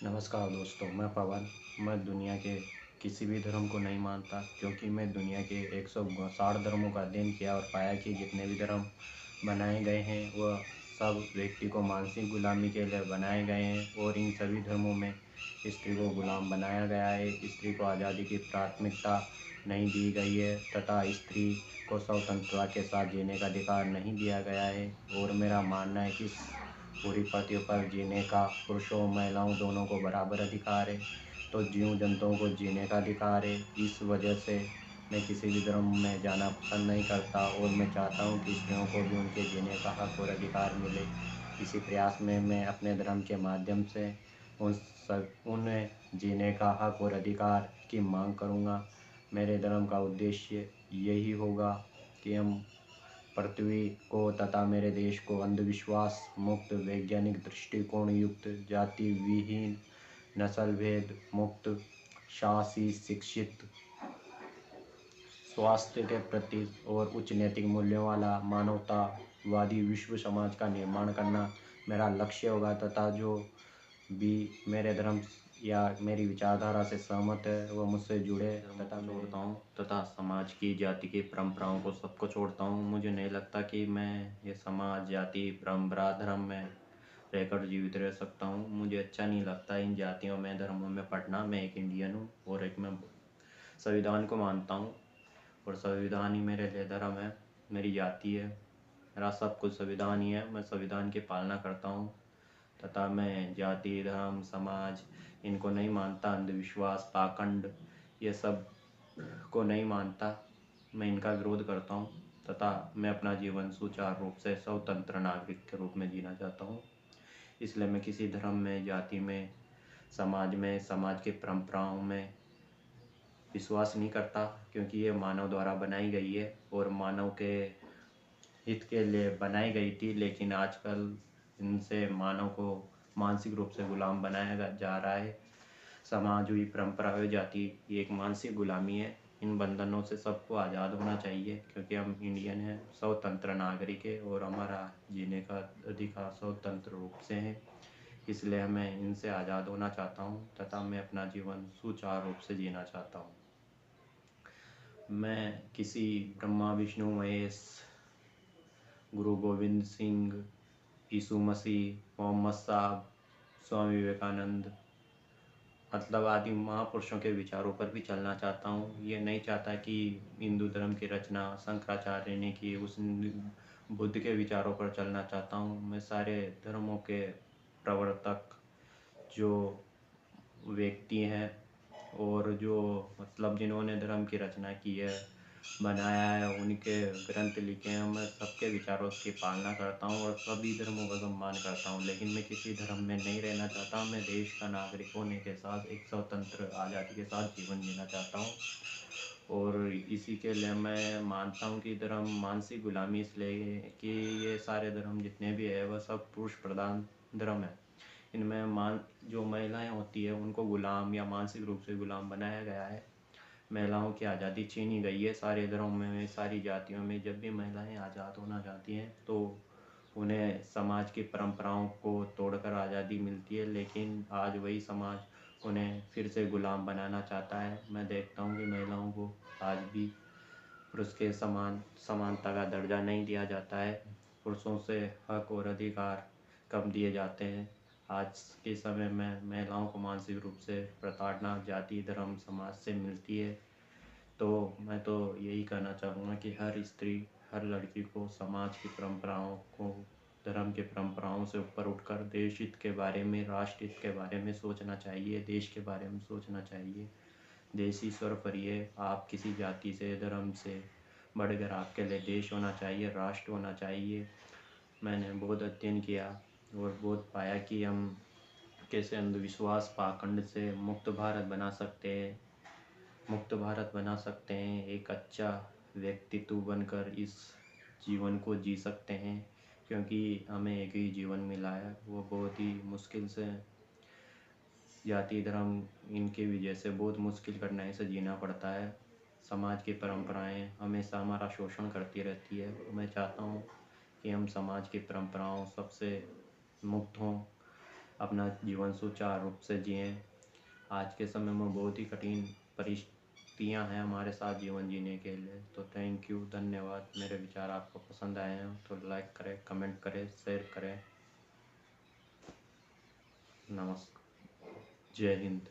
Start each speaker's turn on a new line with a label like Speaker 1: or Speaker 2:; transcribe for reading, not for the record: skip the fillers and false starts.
Speaker 1: नमस्कार दोस्तों, मैं पवन। मैं दुनिया के किसी भी धर्म को नहीं मानता, क्योंकि मैं दुनिया के 160 धर्मों का अध्ययन किया और पाया कि जितने भी धर्म बनाए गए हैं वह सब व्यक्ति को मानसिक गुलामी के लिए बनाए गए हैं। और इन सभी धर्मों में स्त्री को गुलाम बनाया गया है। स्त्री को आज़ादी की प्राथमिकता नहीं दी गई है तथा स्त्री को स्वतंत्रता के साथ जीने का अधिकार नहीं दिया गया है। और मेरा मानना है कि पूरी पृथ्वी पर जीने का पुरुषों महिलाओं दोनों को बराबर अधिकार है। तो जीव जंतुओं को जीने का अधिकार है। इस वजह से मैं किसी भी धर्म में जाना पसंद नहीं करता और मैं चाहता हूँ कि स्त्रियों को भी उनके जीने का हक और अधिकार मिले। इसी प्रयास में मैं अपने धर्म के माध्यम से उन्हें जीने का हक और अधिकार की मांग करूँगा। मेरे धर्म का उद्देश्य यही होगा कि हम पृथ्वी को तथा मेरे देश को अंधविश्वास मुक्त, वैज्ञानिक दृष्टिकोण युक्त, जाति विहीन, नस्ल भेद मुक्त, साहसी, शिक्षित, स्वास्थ्य के प्रति और उच्च नैतिक मूल्यों वाला मानवतावादी विश्व समाज का निर्माण करना मेरा लक्ष्य होगा। तथा जो भी मेरे धर्म या मेरी विचारधारा से सहमत है वह मुझसे जुड़े तथा छोड़ता हूँ तथा समाज की, जाति की परंपराओं को सबको छोड़ता हूँ। मुझे नहीं लगता कि मैं ये समाज, जाति, परंपरा, धर्म में रहकर जीवित रह सकता हूँ। मुझे अच्छा नहीं लगता इन जातियों में, धर्मों में पढ़ना। मैं एक इंडियन हूँ और एक मैं संविधान को मानता हूँ और संविधान ही मेरे लिए धर्म है, मेरी जाति है, मेरा सब कुछ संविधान ही है। मैं संविधान की पालना करता हूँ तथा मैं जाति, धर्म, समाज इनको नहीं मानता। अंधविश्वास, पाखंड ये सब को नहीं मानता। मैं इनका विरोध करता हूँ तथा मैं अपना जीवन सुचारू रूप से स्वतंत्र नागरिक के रूप में जीना चाहता हूँ। इसलिए मैं किसी धर्म में, जाति में, समाज के परंपराओं में विश्वास नहीं करता, क्योंकि ये मानव द्वारा बनाई गई है और मानव के हित के लिए बनाई गई थी। लेकिन आजकल इनसे मानव को मानसिक रूप से गुलाम बनाया जा रहा है। समाज हुई, परंपरा हुई, जाति ये एक मानसिक गुलामी है। इन बंधनों से सबको आज़ाद होना चाहिए, क्योंकि हम इंडियन हैं, स्वतंत्र नागरिक है और हमारा जीने का अधिकार स्वतंत्र रूप से है। इसलिए मैं इनसे आज़ाद होना चाहता हूँ तथा मैं अपना जीवन सुचारू रूप से जीना चाहता हूँ। मैं किसी ब्रह्मा विष्णु महेश, गुरु गोविंद सिंह, यीशु मसीह, मोहम्मद साहब, स्वामी विवेकानंद मतलब आदि महापुरुषों के विचारों पर भी चलना चाहता हूँ। ये नहीं चाहता कि हिंदू धर्म की रचना शंकराचार्य ने की, उस बुद्ध के विचारों पर चलना चाहता हूँ। मैं सारे धर्मों के प्रवर्तक जो व्यक्ति हैं और जो मतलब जिन्होंने धर्म की रचना की है, बनाया है, उनके ग्रंथ लिखे हैं, मैं सबके विचारों की पालना करता हूँ और सभी धर्मों का सम्मान करता हूँ। लेकिन मैं किसी धर्म में नहीं रहना चाहता। मैं देश का नागरिक होने के साथ एक स्वतंत्र आज़ादी के साथ जीवन जीना चाहता हूँ। और इसी के लिए मैं मानता हूँ कि धर्म मानसिक गुलामी इसलिए कि ये सारे धर्म जितने भी है वह सब पुरुष प्रधान धर्म है। इनमें जो महिलाएं होती है उनको गुलाम या मानसिक रूप से गुलाम बनाया गया है। महिलाओं की आज़ादी छीनी गई है सारे धर्मों में, सारी जातियों में। जब भी महिलाएं आज़ाद होना चाहती हैं तो उन्हें समाज की परंपराओं को तोड़कर आज़ादी मिलती है। लेकिन आज वही समाज उन्हें फिर से गुलाम बनाना चाहता है। मैं देखता हूँ कि महिलाओं को आज भी पुरुष के समानता का दर्जा नहीं दिया जाता है। पुरुषों से हक और अधिकार कम दिए जाते हैं। आज के समय में महिलाओं को मानसिक रूप से प्रताड़ना जाति, धर्म, समाज से मिलती है। तो मैं तो यही कहना चाहूँगा कि हर स्त्री, हर लड़की को समाज की परंपराओं को, धर्म की परंपराओं से ऊपर उठकर देश हित के बारे में, राष्ट्र हित के बारे में सोचना चाहिए, देश के बारे में सोचना चाहिए। देश ही सर्वोपरि है। आप किसी जाति से, धर्म से बढ़कर आपके लिए देश होना चाहिए, राष्ट्र होना चाहिए। मैंने बहुत अध्ययन किया और बहुत पाया कि हम कैसे अंधविश्वास, पाखंड से मुक्त भारत बना सकते हैं, एक अच्छा व्यक्तित्व बनकर इस जीवन को जी सकते हैं। क्योंकि हमें एक ही जीवन मिला है, वो बहुत ही मुश्किल से जाति, धर्म इनकी वजह से बहुत मुश्किल कठिनाई से जीना पड़ता है। समाज की परंपराएं हमेशा हमारा शोषण करती रहती है। मैं चाहता हूँ कि हम समाज की परंपराओं सबसे मुक्त हों, अपना जीवन सुचारू रूप से जिएं। आज के समय में बहुत ही कठिन परिस्थितियां हैं हमारे साथ जीवन जीने के लिए। तो थैंक यू, धन्यवाद। मेरे विचार आपको पसंद आए हैं तो लाइक करें, कमेंट करें, शेयर करें। नमस्कार, जय हिंद।